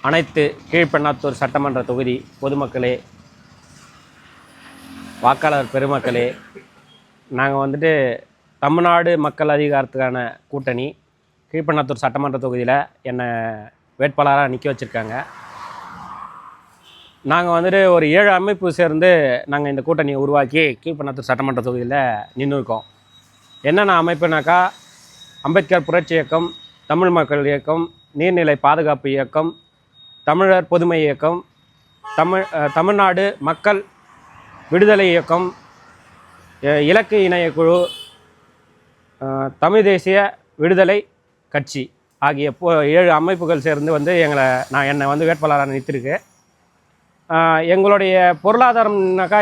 அனைத்து கீழ்பெண்ணாத்தூர் சட்டமன்ற தொகுதி பொதுமக்களே, வாக்காளர் பெருமக்களே, நாங்கள் வந்துட்டு தமிழ்நாடு மக்கள் அதிகாரத்துக்கான கூட்டணி கீழ்பெண்ணாத்தூர் சட்டமன்ற தொகுதியில் என்னை வேட்பாளராக நிற்க வச்சுருக்காங்க. நாங்கள் வந்துட்டு ஒரு 7 அமைப்பு சேர்ந்து நாங்கள் இந்த கூட்டணியை உருவாக்கி கீழ்பெண்ணாத்தூர் சட்டமன்ற தொகுதியில் நின்று இருக்கோம். என்னென்ன அமைப்புனாக்கா, அம்பேத்கர் புரட்சி இயக்கம், தமிழ் மக்கள் இயக்கம், நீர்நிலை பாதுகாப்பு இயக்கம், தமிழர் பொதுமை இயக்கம், தமிழ்நாடு மக்கள் விடுதலை இயக்கம், இலக்கு இணையக்குழு, தமிழ் தேசிய விடுதலை கட்சி ஆகிய 7 அமைப்புகள் சேர்ந்து வந்து என்னை வந்து வேட்பாளராக நிறுத்திருக்கு. எங்களுடைய பொருளாதாரம்னாக்கா,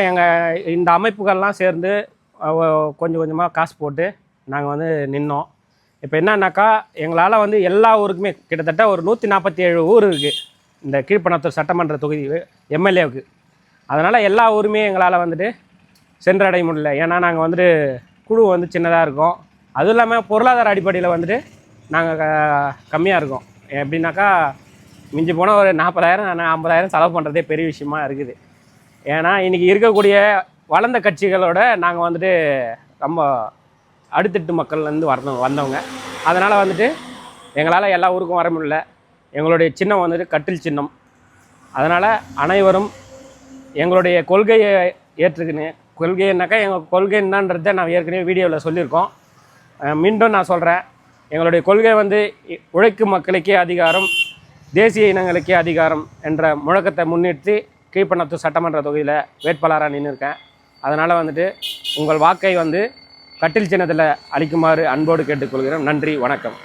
இந்த அமைப்புகள்லாம் சேர்ந்து கொஞ்சம் கொஞ்சமாக காசு போட்டு நாங்கள் வந்து நின்னோம். இப்போ என்னன்னாக்கா, எங்களால் வந்து எல்லா ஊருக்குமே கிட்டத்தட்ட ஒரு 147 ஊர் இருக்குது இந்த கீழ்பெண்ணாத்தூர் சட்டமன்ற தொகுதி எம்எல்ஏவுக்கு. அதனால் எல்லா ஊருமே எங்களால் வந்துட்டு சென்றடைய முடியல. ஏன்னா நாங்கள் வந்துட்டு குழு வந்து சின்னதாக இருக்கோம். அதுவும் இல்லாமல் பொருளாதார அடிப்படையில் வந்துட்டு நாங்கள் கம்மியாக இருக்கோம். எப்படின்னாக்கா, மிஞ்சி போனால் ஒரு 40,000 50,000 செலவு பண்ணுறதே பெரிய விஷயமா இருக்குது. ஏன்னா இன்றைக்கி இருக்கக்கூடிய வளர்ந்த கட்சிகளோட நாங்கள் வந்துட்டு ரொம்ப அடுத்தட்டு மக்கள்லேருந்து வந்தவங்க. அதனால் வந்துட்டு எங்களால் எல்லா ஊருக்கும் வர முடியல. எங்களுடைய சின்னம் வந்துட்டு கட்டில் சின்னம். அதனால் அனைவரும் எங்களுடைய கொள்கையை ஏற்றுக்கணும். கொள்கைன்னாக்கா, எங்கள் கொள்கை என்னன்றதை நான் ஏற்கனவே வீடியோவில் சொல்லியிருக்கோம். மீண்டும் நான் சொல்கிறேன், எங்களுடைய கொள்கை வந்து உழைக்கும் மக்களுக்கே அதிகாரம், தேசிய இனங்களுக்கே அதிகாரம் என்ற முழக்கத்தை முன்னிறுத்தி கீழ்பெண்ணாத்தூர் சட்டமன்ற தொகுதியில் வேட்பாளராக நின்றுருக்கேன். அதனால் வந்துட்டு உங்கள் வாக்கை வந்து கட்டில் சின்னத்தில் அளிக்குமாறு அன்போடு கேட்டுக்கொள்கிறோம். நன்றி, வணக்கம்.